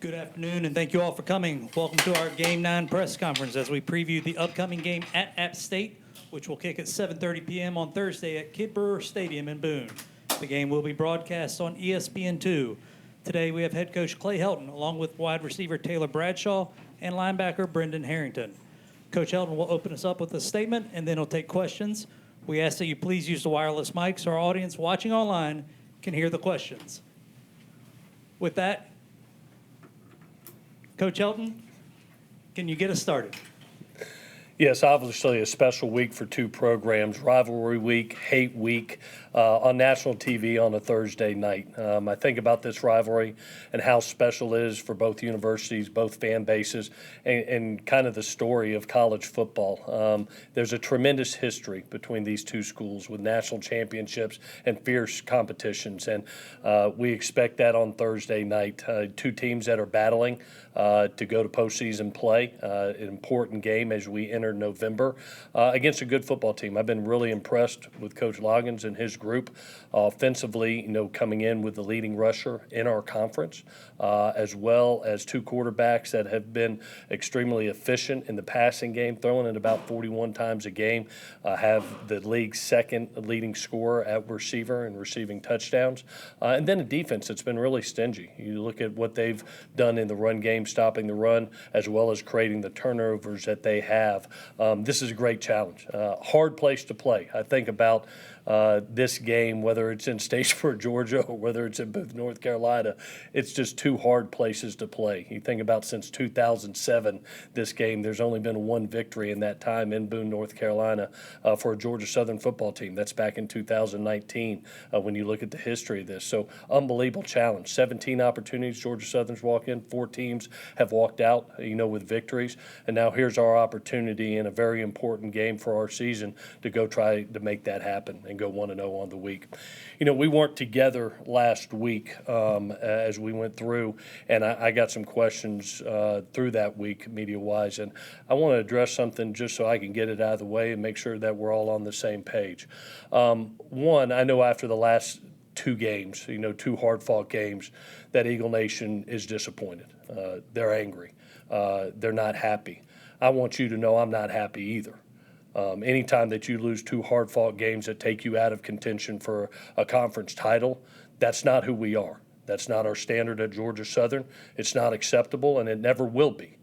Good afternoon, and thank you all for coming. Welcome to our Game 9 press conference as we preview the upcoming game at App State, which will kick at 7:30 p.m. on Thursday at Kid Brewer Stadium in Boone. The game will be broadcast on ESPN2. Today we have head coach Clay Helton, along with wide receiver Taylor Bradshaw and linebacker Brendan Harrington. Coach Helton will open us up with a statement, and then he'll take questions. We ask that you please use the wireless mic so our audience watching online can hear the questions. With that, Coach Helton, can you get us started? Yes, obviously a special week for two programs, Rivalry Week, Hate Week, on national TV on a Thursday night. I think about this rivalry and how special it is for both universities, both fan bases, and kind of the story of college football. There's a tremendous history between these two schools with national championships and fierce competitions, and we expect that on Thursday night. Two teams that are battling to go to postseason play, an important game as we enter November against a good football team. I've been really impressed with Coach Loggins and his group offensively, coming in with the leading rusher in our conference, as well as two quarterbacks that have been extremely efficient in the passing game, throwing it about 41 times a game, have the league's second leading scorer at receiver and receiving touchdowns, and then a defense that's been really stingy. You look at what they've done in the run game, stopping the run, as well as creating the turnovers that they have. This is a great challenge. Hard place to play. I think about this game, whether it's in Statesboro, Georgia, or whether it's in Booth, North Carolina, it's just two hard places to play. You think about since 2007, this game, there's only been one victory in that time in Boone, North Carolina, for a Georgia Southern football team. That's back in 2019 when you look at the history of this. So unbelievable challenge. 17 opportunities Georgia Southern's walk in. 4 teams have walked out, with victories. And now here's our opportunity in a very important game for our season to go try to make that happen and go 1-0 on the week. We weren't together last week as we went through, and I got some questions through that week media-wise, and I want to address something just so I can get it out of the way and make sure that we're all on the same page. One, I know after the last 2 games, 2 hard-fought games, that Eagle Nation is disappointed. They're angry. They're not happy. I want you to know I'm not happy either. Anytime that you lose 2 hard-fought games that take you out of contention for a conference title, that's not who we are. That's not our standard at Georgia Southern. It's not acceptable, and it never will be.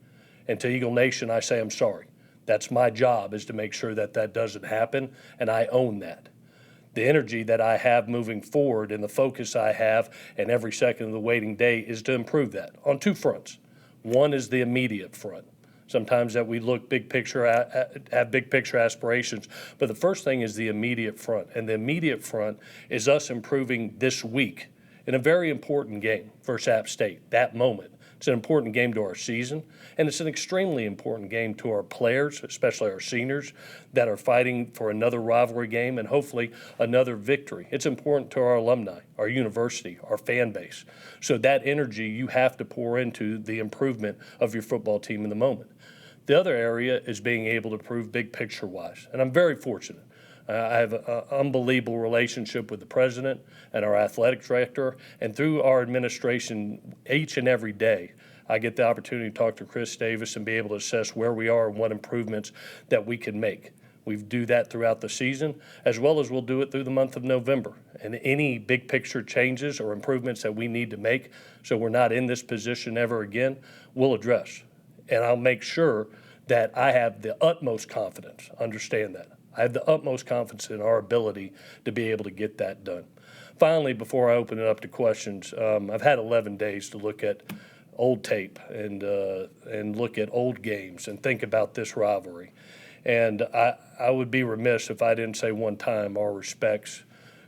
And to Eagle Nation, I say I'm sorry. That's my job, is to make sure that that doesn't happen, and I own that. The energy that I have moving forward and the focus I have and every second of the waiting day is to improve that on 2 fronts. One is the immediate front. Sometimes that we look big picture, have big picture aspirations, but the first thing is the immediate front. And the immediate front is us improving this week in a very important game versus App State, that moment. It's an important game to our season, and it's an extremely important game to our players, especially our seniors, that are fighting for another rivalry game and hopefully another victory. It's important to our alumni, our university, our fan base. So that energy you have to pour into the improvement of your football team in the moment. The other area is being able to improve big picture-wise, and I'm very fortunate. I have an unbelievable relationship with the president and our athletic director, and through our administration each and every day, I get the opportunity to talk to Chris Davis and be able to assess where we are and what improvements that we can make. We do that throughout the season, as well as we'll do it through the month of November. And any big picture changes or improvements that we need to make so we're not in this position ever again, we'll address. And I'll make sure that I have the utmost confidence, understand that. I have the utmost confidence in our ability to be able to get that done. Finally, before I open it up to questions, I've had 11 days to look at old tape and look at old games and think about this rivalry. And I would be remiss if I didn't say one time our respects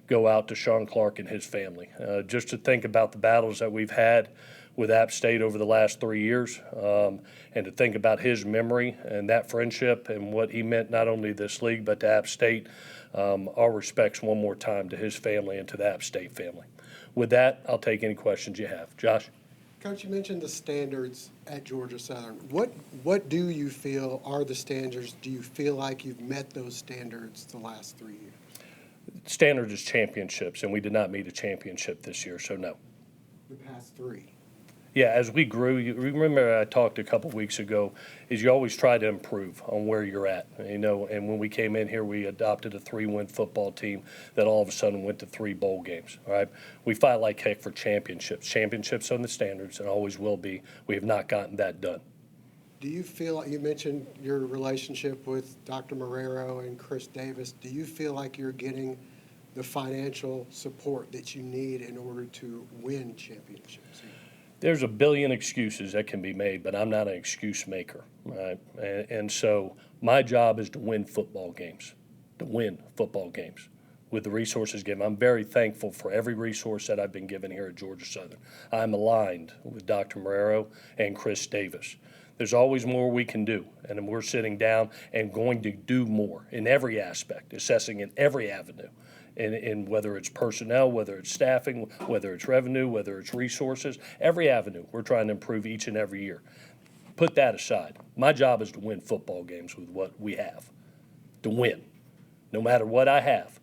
go out to Sean Clark and his family. Just to think about the battles that we've had with App State over the last 3 years, and to think about his memory and that friendship and what he meant not only to this league but to App State. Our respects one more time to his family and to the App State family. With that, I'll take any questions you have. Josh? Coach, you mentioned the standards at Georgia Southern. What do you feel are the standards? Do you feel like you've met those standards the last 3 years? Standard is championships, and we did not meet a championship this year, so no. The past 3. Yeah, as we grew, you remember I talked a couple weeks ago, is you always try to improve on where you're at, you know, and when we came in here, we adopted a 3-win football team that all of a sudden went to 3 bowl games, all right? We fight like heck for championships on the standards and always will be. We have not gotten that done. Do you feel, you mentioned your relationship with Dr. Marrero and Chris Davis. Do you feel like you're getting the financial support that you need in order to win championships? There's a billion excuses that can be made, but I'm not an excuse maker, right? And so my job is to win football games, with the resources given. I'm very thankful for every resource that I've been given here at Georgia Southern. I'm aligned with Dr. Marrero and Chris Davis. There's always more we can do, and we're sitting down and going to do more in every aspect, assessing in every avenue. In whether it's personnel, whether it's staffing, whether it's revenue, whether it's resources, every avenue, we're trying to improve each and every year. Put that aside. My job is to win football games with what we have, to win, no matter what I have.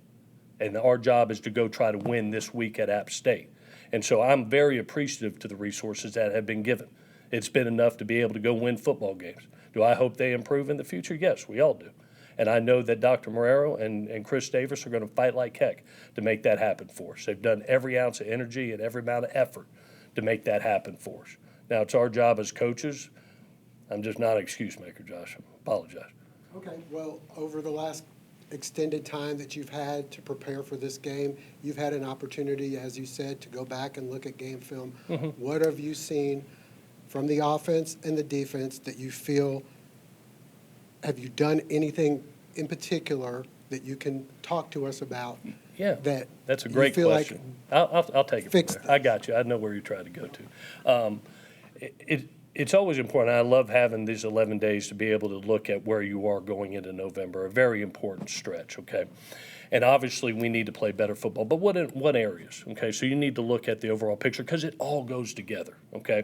And our job is to go try to win this week at App State. And so I'm very appreciative to the resources that have been given. It's been enough to be able to go win football games. Do I hope they improve in the future? Yes, we all do. And I know that Dr. Marrero and Chris Davis are going to fight like heck to make that happen for us. They've done every ounce of energy and every amount of effort to make that happen for us. Now, it's our job as coaches. I'm just not an excuse maker, Josh. I apologize. Okay, well, over the last extended time that you've had to prepare for this game, you've had an opportunity, as you said, to go back and look at game film. Mm-hmm. What have you seen from the offense and the defense that you feel? Have you done anything in particular that you can talk to us about? Yeah, that's a great feel question. Like I'll take it from there. I got you. I know where you're trying to go to. It's always important. I love having these 11 days to be able to look at where you are going into November, a very important stretch, okay? And obviously, we need to play better football, but what areas, okay? So you need to look at the overall picture because it all goes together, okay?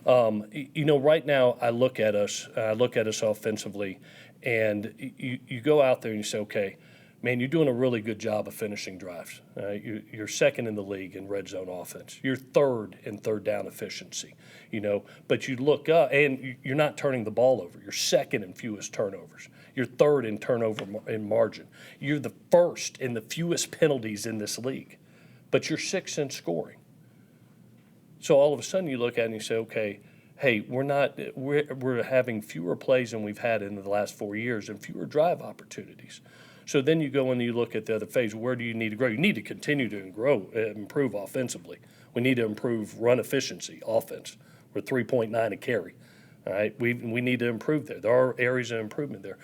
You know, right now, I look at us offensively, and you go out there and you say, okay, man, you're doing a really good job of finishing drives. You're second in the league in red zone offense. You're third in third down efficiency, you know. But you look up, and you're not turning the ball over. You're second in fewest turnovers. You're third in turnover in margin. You're the first in the fewest penalties in this league. But you're sixth in scoring. So all of a sudden you look at it and you say, okay, hey, we're having fewer plays than we've had in the last 4 years and fewer drive opportunities. So then you go and you look at the other phase. Where do you need to grow? You need to continue to improve offensively. We need to improve run efficiency, offense. We're 3.9 a carry. All right, we need to improve there. There are areas of improvement there.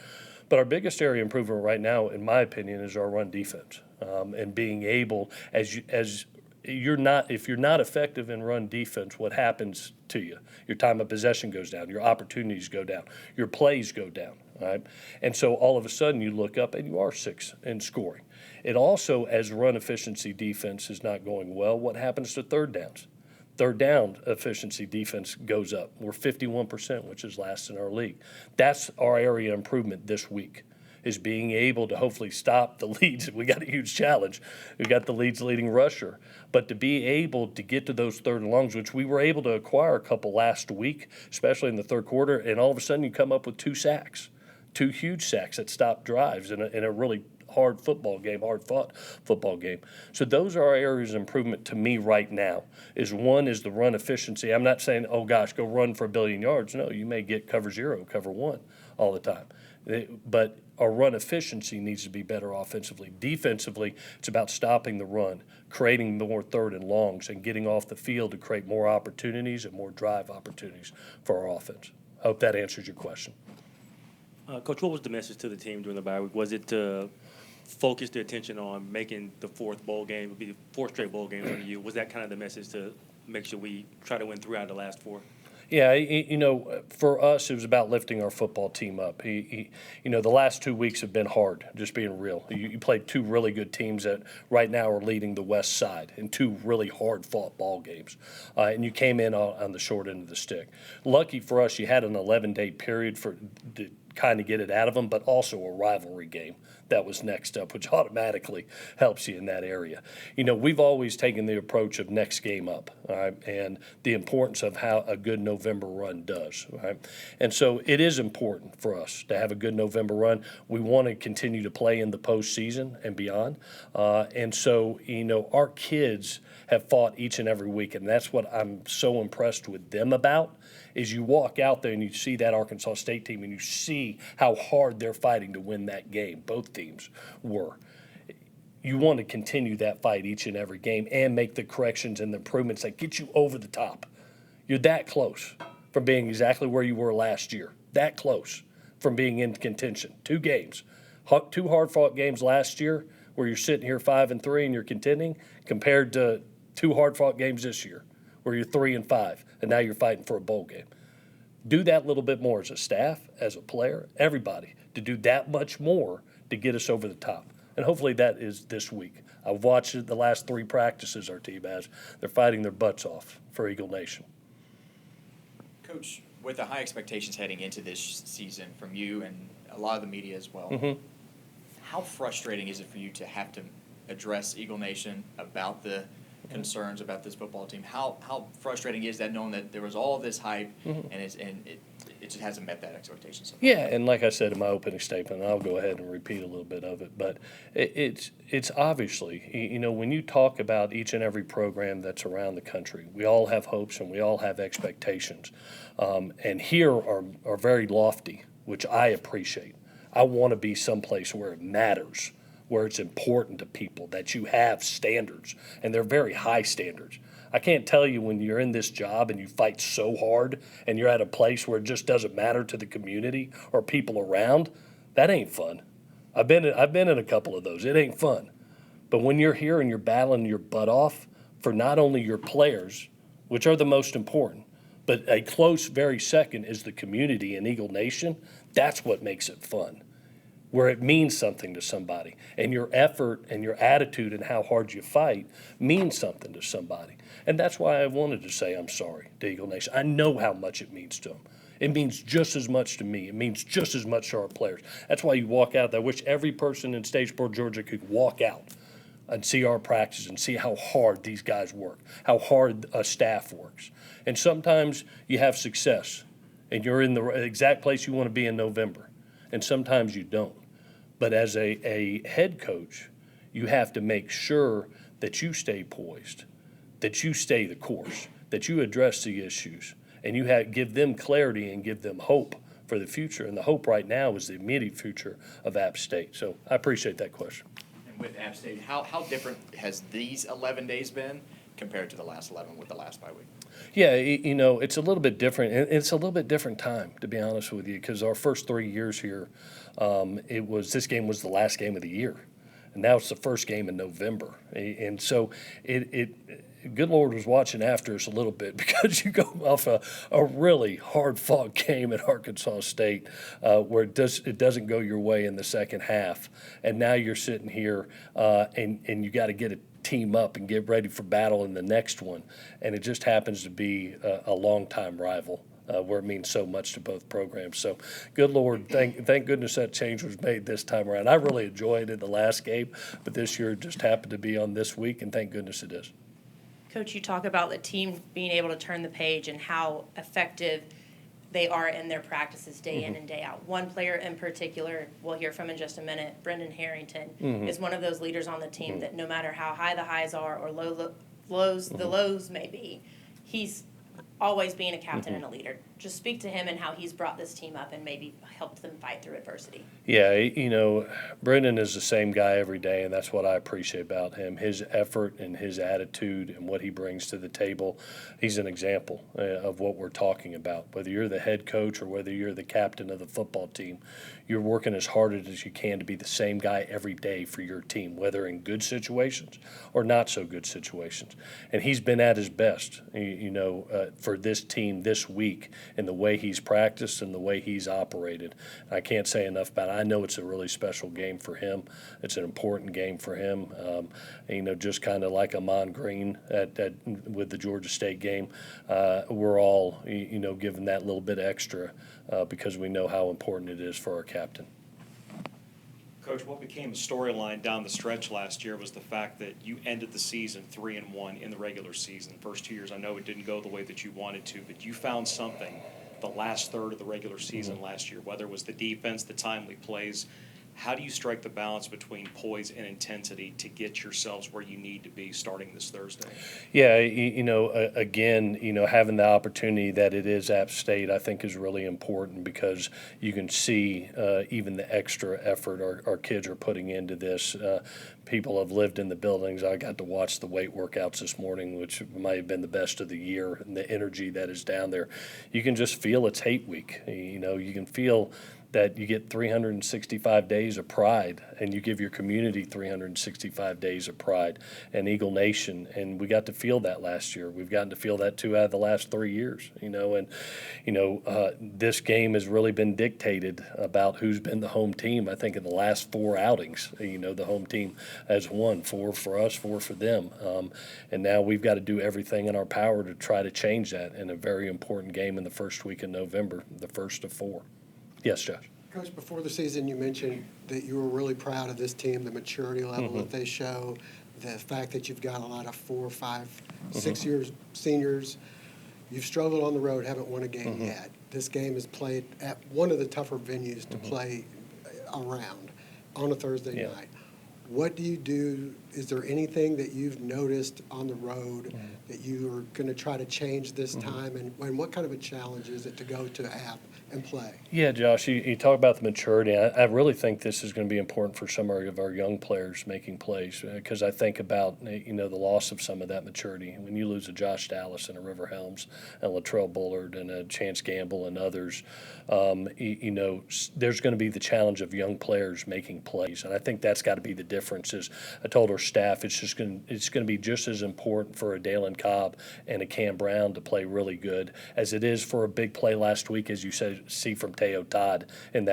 But our biggest area of improvement right now, in my opinion, is our run defense and being able, if you're not effective in run defense, what happens to you? Your time of possession goes down. Your opportunities go down. Your plays go down. All right? And so all of a sudden you look up and you are sixth in scoring. It also, as run efficiency defense is not going well, what happens to third downs? Third down efficiency defense goes up. We're 51%, which is last in our league. That's our area of improvement this week, is being able to hopefully stop the leads. We got a huge challenge. We got the leads leading rusher. But to be able to get to those third and longs, which we were able to acquire a couple last week, especially in the third quarter, and all of a sudden you come up with 2 sacks, 2 huge sacks that stop drives in a really hard fought football game. So those are our areas of improvement to me right now. One is the run efficiency. I'm not saying, oh gosh, go run for 1 billion yards. No, you may get cover 0, cover 1 all the time. But our run efficiency needs to be better offensively. Defensively, it's about stopping the run, creating more third and longs, and getting off the field to create more opportunities and more drive opportunities for our offense. I hope that answers your question. Coach, what was the message to the team during the bye week? Was it to focus the attention on making the 4th bowl game, would be the 4th straight bowl games under you? Was that kind of the message to make sure we try to win 3 out of the last 4? Yeah, you know, for us, it was about lifting our football team up. You know, the last 2 weeks have been hard, just being real. You played 2 really good teams that right now are leading the West Side in 2 really hard-fought ball games. And you came in on the short end of the stick. Lucky for us, you had an 11-day period to kind of get it out of them, but also a rivalry game that was next up, which automatically helps you in that area. We've always taken the approach of next game up, all right, and the importance of how a good November run does, all right? And so it is important for us to have a good November run. We want to continue to play in the postseason and beyond. And so, our kids have fought each and every week, and that's what I'm so impressed with them about, is you walk out there and you see that Arkansas State team and you see how hard they're fighting to win that game. Both teams were. You want to continue that fight each and every game and make the corrections and the improvements that get you over the top. You're that close from being exactly where you were last year. That close from being in contention. 2 games. 2 hard-fought games last year where you're sitting here 5-3 and you're contending, compared to 2 hard-fought games this year where you're 3-5 and now you're fighting for a bowl game. Do that little bit more as a staff, as a player, everybody, to do that much more to get us over the top. And hopefully that is this week. I've watched it the last 3 practices our team has. They're fighting their butts off for Eagle Nation. Coach, with the high expectations heading into this season from you and a lot of the media as well, how frustrating is it for you to have to address Eagle Nation about the concerns about this football team? How frustrating is that, knowing that there was all this hype and it just hasn't met that expectation so far? Yeah, and like I said in my opening statement, I'll go ahead and repeat a little bit of it, but it's obviously, when you talk about each and every program that's around the country, we all have hopes and we all have expectations, and here are very lofty, which I appreciate. I want to be someplace where it matters, where it's important to people, that you have standards, and they're very high standards. I can't tell you, when you're in this job and you fight so hard and you're at a place where it just doesn't matter to the community or people around, that ain't fun. I've been in a couple of those. It ain't fun. But when you're here and you're battling your butt off for not only your players, which are the most important, but a close very second is the community in Eagle Nation, that's what makes it fun, where it means something to somebody. And your effort and your attitude and how hard you fight means something to somebody. And that's why I wanted to say I'm sorry to Eagle Nation. I know how much it means to them. It means just as much to me. It means just as much to our players. That's why you walk out there. I wish every person in Statesboro, Georgia could walk out and see our practice and see how hard these guys work, how hard a staff works. And sometimes you have success and you're in the exact place you want to be in November, and sometimes you don't. But as a head coach, you have to make sure that you stay poised, that you stay the course, that you address the issues, and you give them clarity and give them hope for the future. And the hope right now is the immediate future of App State. So I appreciate that question. And with App State, how different has these 11 days been compared to the last 11 with the last bye week? Yeah, it's a little bit different. It's a little bit different time, to be honest with you, because our first 3 years here, this game was the last game of the year, and now it's the first game in November, and so good Lord was watching after us a little bit, because you go off a really hard-fought game at Arkansas State where it doesn't go your way in the second half, and now you're sitting here and you got to get a team up and get ready for battle in the next one, and it just happens to be a longtime rival. Where it means so much to both programs. So, good Lord, thank goodness that change was made this time around. I really enjoyed it the last game, but this year it just happened to be on this week, and thank goodness it is. Coach, you talk about the team being able to turn the page and how effective they are in their practices day in and day out. One player in particular, we'll hear from in just a minute, Brendan Harrington, is one of those leaders on the team that no matter how high the highs are or the lows may be, he's always being a captain and a leader. Just speak to him and how he's brought this team up and maybe helped them fight through adversity. Yeah, Brendan is the same guy every day, and that's what I appreciate about him. His effort and his attitude and what he brings to the table. He's an example of what we're talking about. Whether you're the head coach or whether you're the captain of the football team, you're working as hard as you can to be the same guy every day for your team, whether in good situations or not so good situations. And he's been at his best, for this team this week in the way he's practiced and the way he's operated. I can't say enough about it. I know it's a really special game for him. It's an important game for him. Just kind of like Amon Green with the Georgia State game, we're all, giving that little bit extra because we know how important it is for our captain. Coach, what became a storyline down the stretch last year was the fact that you ended the season 3-1 in the regular season. First 2 years, I know it didn't go the way that you wanted to, but you found something the last third of the regular season last year, whether it was the defense, the timely plays. How do you strike the balance between poise and intensity to get yourselves where you need to be starting this Thursday? Yeah, again, having the opportunity that it is App State, I think is really important because you can see even the extra effort our kids are putting into this. People have lived in the buildings. I got to watch the weight workouts this morning, which might have been the best of the year, and the energy that is down there. You can just feel it's hate week. You can feel that you get 365 days of pride, and you give your community 365 days of pride, and Eagle Nation, and we got to feel that last year. We've gotten to feel that 2 out of the last 3 years, this game has really been dictated about who's been the home team. I think in the last 4 outings, the home team has won, 4 for us, 4 for them, and now we've got to do everything in our power to try to change that in a very important game in the first week of November, the first of 4. Yes, Josh. Coach, before the season, you mentioned that you were really proud of this team, the maturity level that they show, the fact that you've got a lot of 4, 5, 6 years seniors. You've struggled on the road, haven't won a game yet. This game is played at one of the tougher venues to play around on a Thursday night. What do you do? Is there anything that you've noticed on the road that you are going to try to change this time? And what kind of a challenge is it to go to App and play? Yeah, Josh, you talk about the maturity. I really think this is going to be important for some of our young players making plays because I think about, the loss of some of that maturity. When you lose a Josh Dallas and a River Helms and Latrell Bullard and a Chance Gamble and others, there's going to be the challenge of young players making plays. And I think that's got to be the difference. Is I told our staff it's going to be just as important for a Dalen Cobb and a Cam Brown to play really good as it is for a big play last week, as you see from Teo Todd in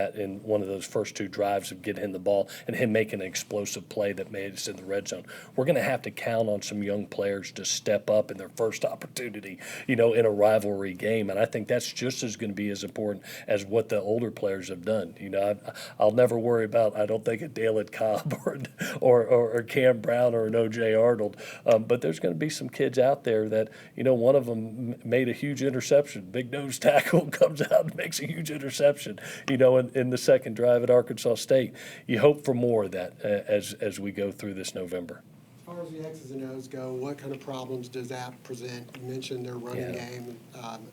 one of those first 2 drives of getting him the ball and him making an explosive play that made us in the red zone. We're going to have to count on some young players to step up in their first opportunity, in a rivalry game, and I think that's just as going to be as important as what the older players have done. I'll never worry about, I don't think, a Dalen Cobb or Cam Brown or an O.J. Arnold, but there's going to be some kids out there that, one of them made a huge interception. Big nose tackle comes out and makes a huge interception, in the second drive at Arkansas State. You hope for more of that as we go through this November. As far as the X's and O's go, what kind of problems does App present? You mentioned their running game,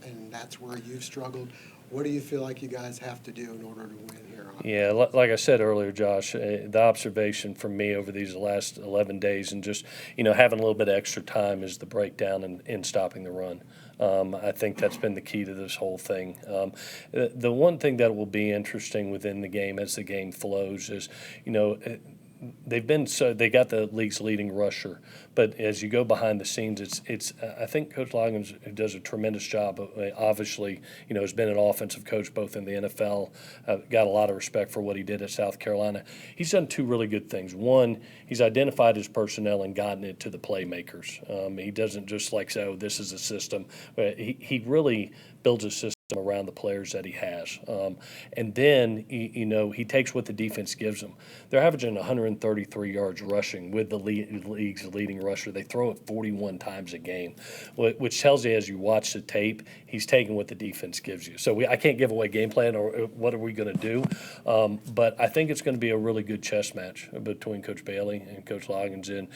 and that's where you've struggled. What do you feel like you guys have to do in order to win here? Yeah, like I said earlier, Josh, the observation from me over these last 11 days and just, having a little bit of extra time is the breakdown in stopping the run. I think that's been the key to this whole thing. The one thing that will be interesting within the game as the game flows is, they got the league's leading rusher, but as you go behind the scenes, it's I think Coach Loggins does a tremendous job. Obviously, has been an offensive coach both in the NFL. Got a lot of respect for what he did at South Carolina. He's done 2 really good things. One, he's identified his personnel and gotten it to the playmakers. He doesn't just say, "Oh, this is a system." He really builds a system around the players that he has. And then, he takes what the defense gives them. They're averaging 133 yards rushing with the league's leading rusher. They throw it 41 times a game, which tells you as you watch the tape, he's taking what the defense gives you. So I can't give away game plan or what are we going to do. But I think it's going to be a really good chess match between Coach Bailey and Coach Loggins in,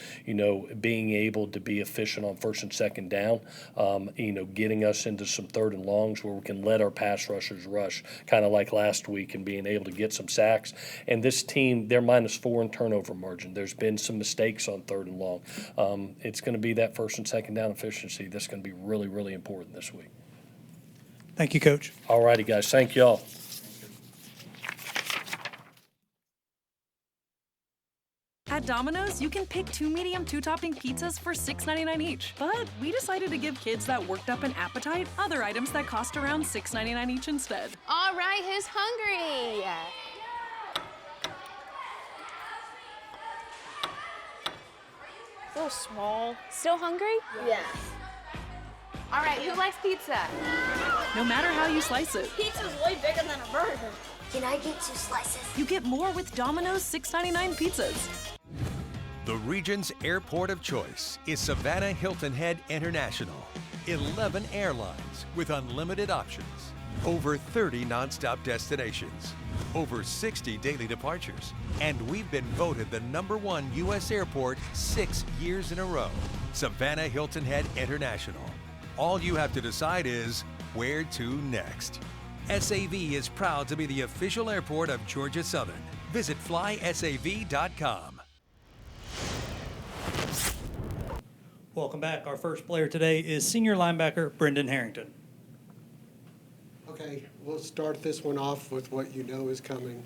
being able to be efficient on first and second down, getting us into some third and longs where we can let our pass rushers rush, kind of like last week, and being able to get some sacks. And this team, they're -4 in turnover margin. There's been some mistakes on third and long. It's going to be that first and second down efficiency that's going to be really, really important this week. Thank you, Coach. All righty, guys. Thank y'all. At Domino's, you can pick 2 medium 2-topping pizzas for $6.99 each. But we decided to give kids that worked up an appetite other items that cost around $6.99 each instead. All right, who's hungry? A little small. Still hungry? Yes. All right, who likes pizza? No matter how you slice it. Pizza's way bigger than a burger. Can I get 2 slices? You get more with Domino's $6.99 pizzas. The region's airport of choice is Savannah Hilton Head International. 11 airlines with unlimited options. Over 30 nonstop destinations. Over 60 daily departures. And we've been voted the #1 U.S. airport 6 years in a row. Savannah Hilton Head International. All you have to decide is where to next. SAV is proud to be the official airport of Georgia Southern. Visit flysav.com. Welcome back. Our first player today is senior linebacker Brendan Harrington. Okay, we'll start this one off with what you know is coming.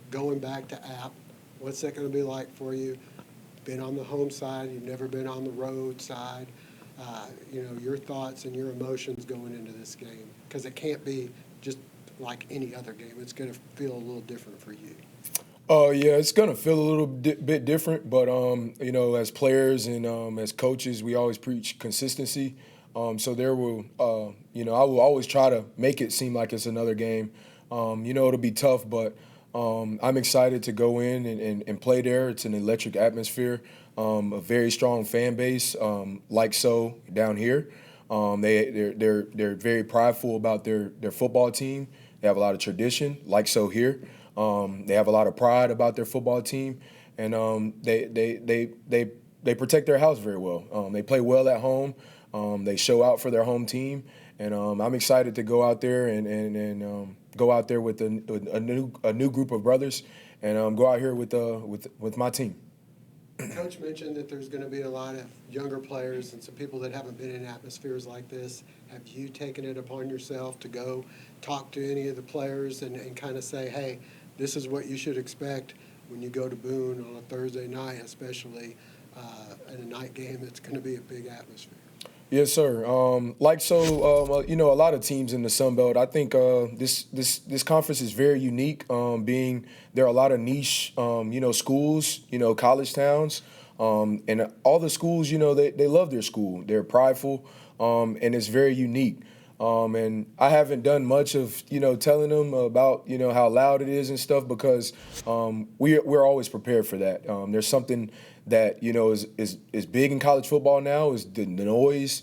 Going back to App, what's that going to be like for you? Been on the home side, you've never been on the road side. Your thoughts and your emotions going into this game, because it can't be just like any other game. It's going to feel a little different for you. Yeah, it's going to feel a little bit different, but, as players and as coaches, we always preach consistency. So there will, I will always try to make it seem like it's another game. It'll be tough, but I'm excited to go in and play there. It's an electric atmosphere, a very strong fan base, like so down here. They're very prideful about their football team. They have a lot of tradition, like so here. They have a lot of pride about their football team, and they protect their house very well. They play well at home. They show out for their home team, and I'm excited to go out there and go out there with a new group of brothers, and go out here with my team. Coach mentioned that there's going to be a lot of younger players and some people that haven't been in atmospheres like this. Have you taken it upon yourself to go talk to any of the players and kind of say, hey, this is what you should expect when you go to Boone on a Thursday night, especially in a night game that's going to be a big atmosphere? Yes, sir. A lot of teams in the Sun Belt, I think this conference is very unique, being there are a lot of niche, schools, college towns, and all the schools, they love their school. They're prideful, and it's very unique. And I haven't done much of, telling them about, how loud it is and stuff, because we're always prepared for that. There's something that, is big in college football now is the noise,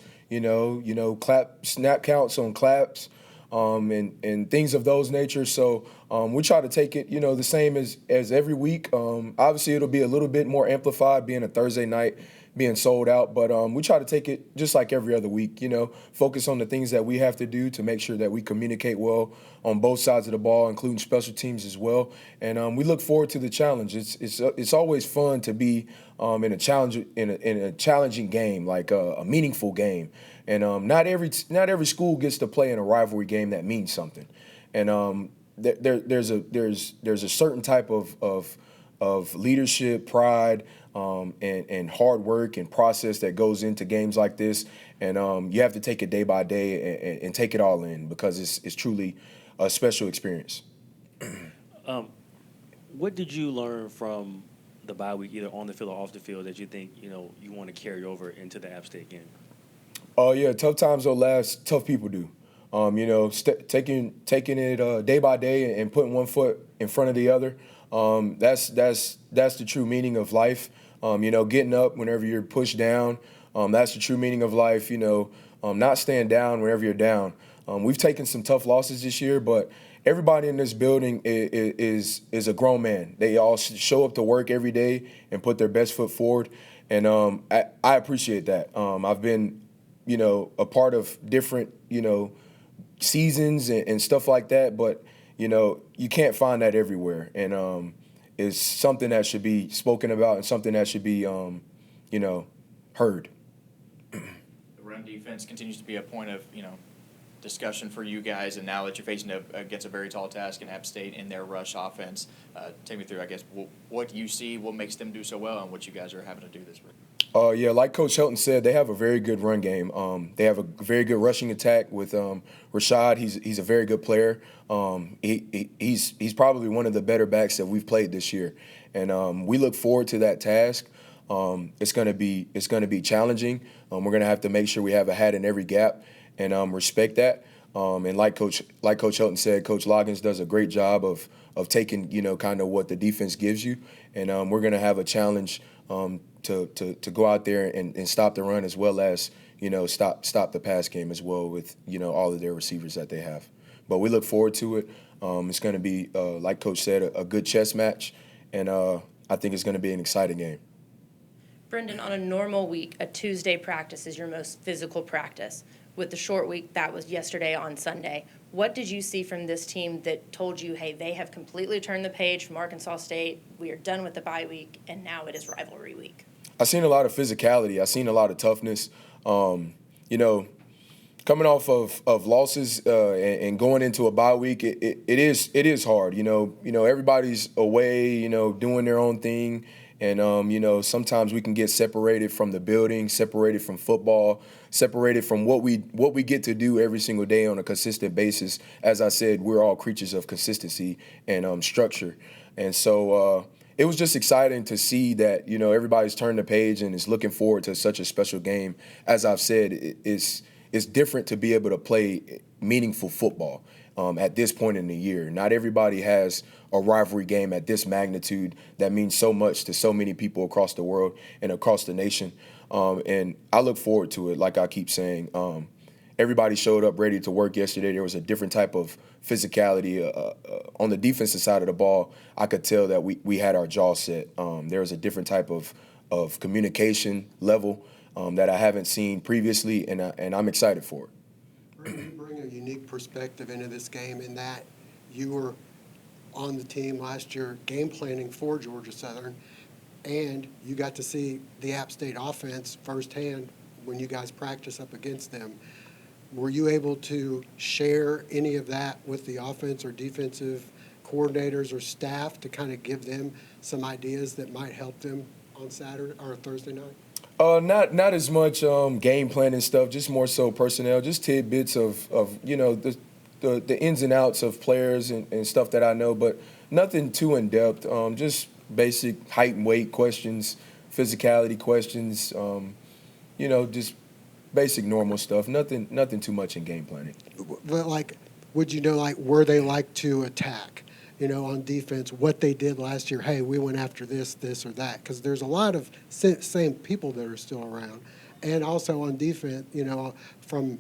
snap counts on claps, and things of those nature. So we try to take it, the same as every week. Obviously, it'll be a little bit more amplified being a Thursday night, being sold out, but we try to take it just like every other week, focus on the things that we have to do to make sure that we communicate well on both sides of the ball, including special teams as well. And we look forward to the challenge. It's always fun to be in a challenging game, like a meaningful game. And not every school gets to play in a rivalry game that means something. And there's a certain type of leadership, pride, and hard work and process that goes into games like this, and you have to take it day by day and take it all in, because it's truly a special experience. What did you learn from the bye week, either on the field or off the field, that you think you want to carry over into the App State game? Oh yeah, tough times don't last. Tough people do. Taking it day by day and putting one foot in front of the other. That's the true meaning of life. Getting up whenever you're pushed down. That's the true meaning of life. Not staying down whenever you're down. We've taken some tough losses this year, but everybody in this building is a grown man. They all show up to work every day and put their best foot forward, and I appreciate that. I've been, a part of different, seasons and stuff like that, but you can't find that everywhere, and it's something that should be spoken about and something that should be, heard. The run defense continues to be a point of, discussion for you guys, and now that you're facing against a very tall task in App State in their rush offense, take me through, I guess, what you see, what makes them do so well, and what you guys are having to do this week. Yeah, like Coach Helton said, they have a very good run game. They have a very good rushing attack with Rashad. He's a very good player. He's probably one of the better backs that we've played this year, and we look forward to that task. It's going to be challenging. We're going to have to make sure we have a hat in every gap and respect that. And like Coach Helton said, Coach Loggins does a great job of taking, kind of what the defense gives you. And we're going to have a challenge to go out there and stop the run, as well as, stop the pass game as well with, all of their receivers that they have. But we look forward to it. It's going to be, like Coach said, a good chess match. And I think it's going to be an exciting game. Brendan, on a normal week, a Tuesday practice is your most physical practice. With the short week, that was yesterday on Sunday. What did you see from this team that told you, hey, they have completely turned the page from Arkansas State, we are done with the bye week, and now it is rivalry week? I seen a lot of physicality. I seen a lot of toughness. Coming off of losses and going into a bye week, it is hard. Everybody's away, doing their own thing. And, sometimes we can get separated from the building, separated from football, separated from what we get to do every single day on a consistent basis. As I said, we're all creatures of consistency and structure. And so it was just exciting to see that, everybody's turned the page and is looking forward to such a special game. As I've said, it's different to be able to play meaningful football at this point in the year. Not everybody has a rivalry game at this magnitude that means so much to so many people across the world and across the nation. And I look forward to it, like I keep saying. Everybody showed up ready to work yesterday. There was a different type of physicality. On the defensive side of the ball, I could tell that we had our jaw set. There was a different type of communication level that I haven't seen previously, and I'm excited for it. You bring a unique perspective into this game in that you were on the team last year game planning for Georgia Southern, and you got to see the App State offense firsthand when you guys practice up against them. Were you able to share any of that with the offense or defensive coordinators or staff to kind of give them some ideas that might help them on Saturday or Thursday night? Not as much game planning stuff, just more so personnel, just tidbits of the ins and outs of players and stuff that I know, but nothing too in depth. Just basic height and weight questions, physicality questions, just basic normal stuff. Nothing too much in game planning. But would you know where they like to attack? On defense, what they did last year, hey, we went after this, or that, because there's a lot of same people that are still around. And also on defense, from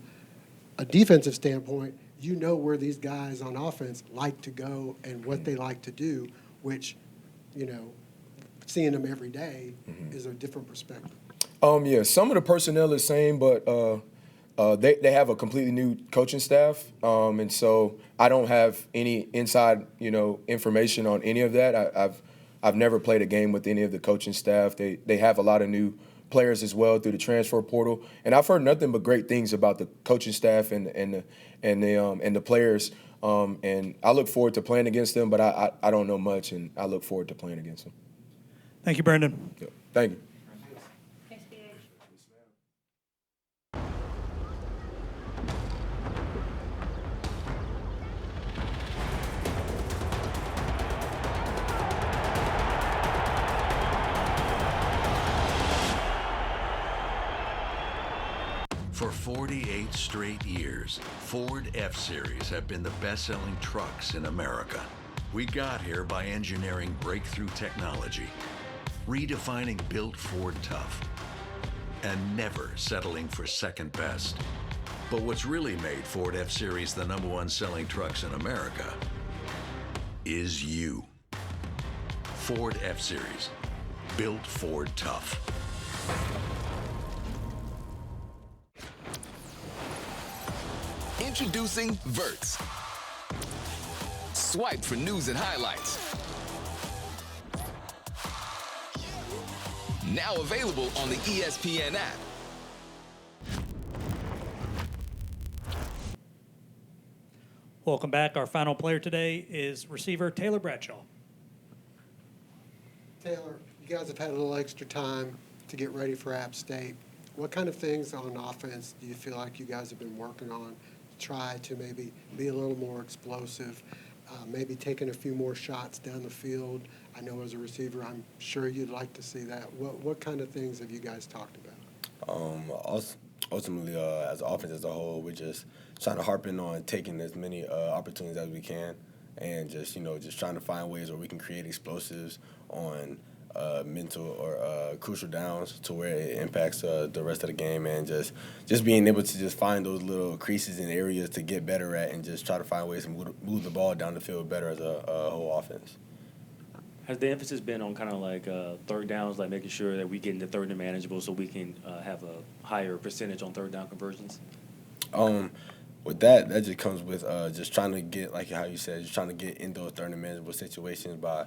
a defensive standpoint, where these guys on offense like to go and what they like to do, which, seeing them every day is a different perspective. Yeah, some of the personnel is the same, but they have a completely new coaching staff, and so I don't have any inside information on any of that. I've never played a game with any of the coaching staff. They have a lot of new players as well through the transfer portal, and I've heard nothing but great things about the coaching staff and the players. And I look forward to playing against them, but I don't know much, and I look forward to playing against them. Thank you, Brendan. Yeah, thank you. For 48 straight years, Ford F-Series have been the best-selling trucks in America. We got here by engineering breakthrough technology, redefining built Ford tough, and never settling for second best. But what's really made Ford F-Series the #1 selling trucks in America is you. Ford F-Series, built Ford tough. Introducing Verts. Swipe for news and highlights. Now available on the ESPN app. Welcome back. Our final player today is receiver Taylor Bradshaw. Taylor, you guys have had a little extra time to get ready for App State. What kind of things on offense do you feel like you guys have been working on to try to maybe be a little more explosive, maybe taking a few more shots down the field? I know as a receiver, I'm sure you'd like to see that. What kind of things have you guys talked about? ultimately, as an offense as a whole, we're just trying to harp in on taking as many opportunities as we can, and just just trying to find ways where we can create explosives on mental or crucial downs to where it impacts the rest of the game, and just being able to just find those little creases and areas to get better at, and just try to find ways to move the ball down the field better as a whole offense. Has the emphasis been on kind of like third downs, like making sure that we get into third and manageable so we can have a higher percentage on third down conversions? With that just comes with just trying to get, like how you said, just trying to get in those third and manageable situations by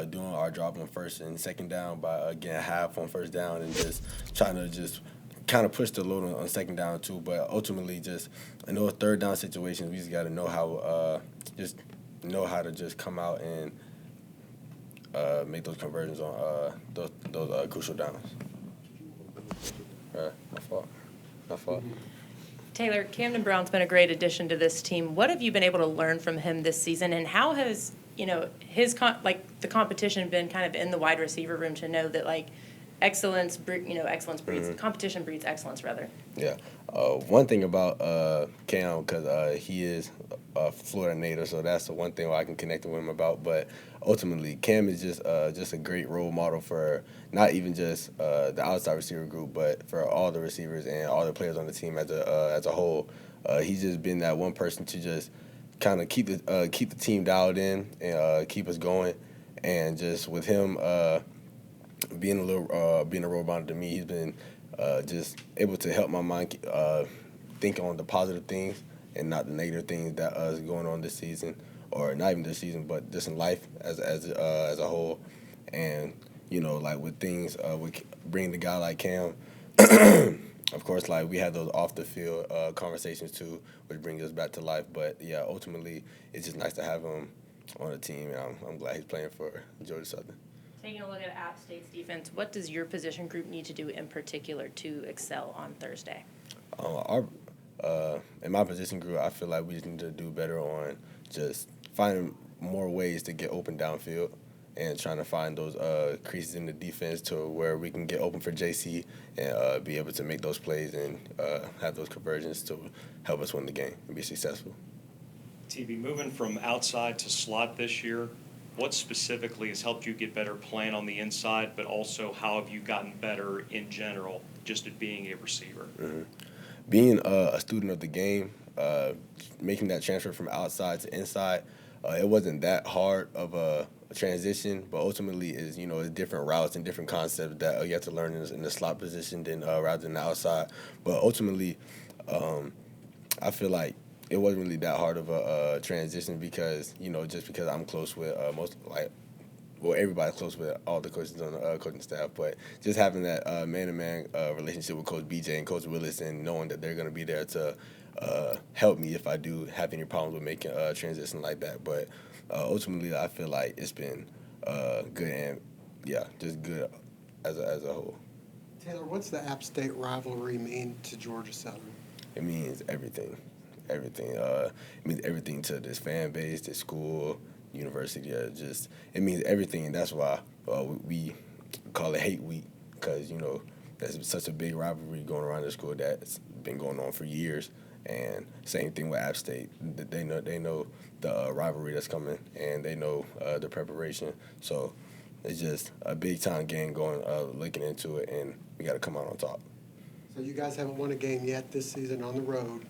doing our job on first and second down, by getting half on first down, and just trying to just kind of push the load on second down too. But ultimately, just in those third down situations, we just got to know how to just come out and make those conversions on those crucial downs. My fault. Taylor, Camden Brown's been a great addition to this team. What have you been able to learn from him this season, and how has his the competition been kind of in the wide receiver room to know that excellence breeds competition breeds excellence rather? Yeah. One thing about Cam, because he is a Florida native, so that's the one thing where I can connect with him about. But ultimately, Cam is just a great role model for not even just the outside receiver group, but for all the receivers and all the players on the team as a whole. He's just been that one person to just kind of keep the team dialed in and keep us going. And just with him being a role model to me, he's been just able to help my mind think on the positive things and not the negative things that is going on this season, or not even this season, but just in life as a whole. And with things with bringing the guy like Cam, of course, we had those off the field conversations too, which brings us back to life. But yeah, ultimately, it's just nice to have him on the team, and I'm glad he's playing for Georgia Southern. Taking a look at App State's defense, what does your position group need to do in particular to excel on Thursday? In my position group, I feel like we just need to do better on just finding more ways to get open downfield and trying to find those creases in the defense to where we can get open for JC and be able to make those plays and have those conversions to help us win the game and be successful. TV, moving from outside to slot this year, what specifically has helped you get better playing on the inside, but also how have you gotten better in general just at being a receiver? Mm-hmm. Being a student of the game, making that transfer from outside to inside, it wasn't that hard of a transition, but ultimately it's different routes and different concepts that you have to learn in the slot position than rather than the outside. But ultimately, I feel like it wasn't really that hard of a transition because just because I'm close with everybody's close with all the coaches on the coaching staff, but just having that man-to-man relationship with Coach BJ and Coach Willis, and knowing that they're going to be there to help me if I do have any problems with making a transition like that. But ultimately, I feel like it's been good, and just good as a whole. Taylor, what's the App State rivalry mean to Georgia Southern? It means everything. Everything. It means everything to this fan base, this school, university. It means everything, and that's why we call it Hate Week, because that's such a big rivalry going around the school that's been going on for years. And same thing with App State. They know the rivalry that's coming, and they know the preparation. So it's just a big time game going, looking into it, and we got to come out on top. So you guys haven't won a game yet this season on the road.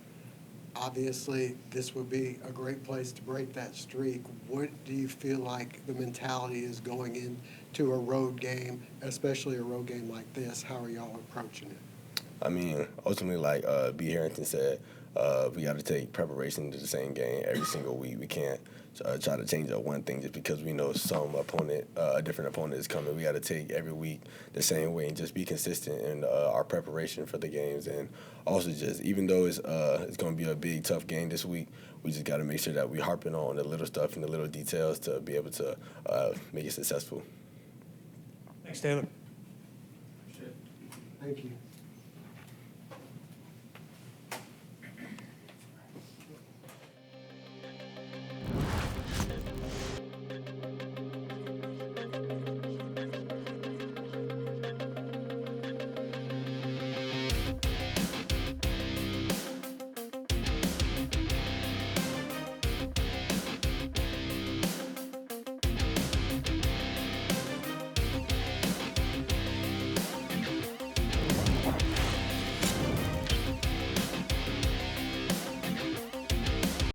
Obviously, this would be a great place to break that streak. What do you feel like the mentality is going into a road game, especially a road game like this? How are y'all approaching it? I mean, ultimately, like B. Harrington said, we got to take preparation to the same game every single week. We can't try to change up one thing just because we know a different opponent is coming. We got to take every week the same way and just be consistent in our preparation for the games. And also just, even though it's going to be a big, tough game this week, we just got to make sure that we harping on the little stuff and the little details to be able to make it successful. Thanks, Taylor. Thank you.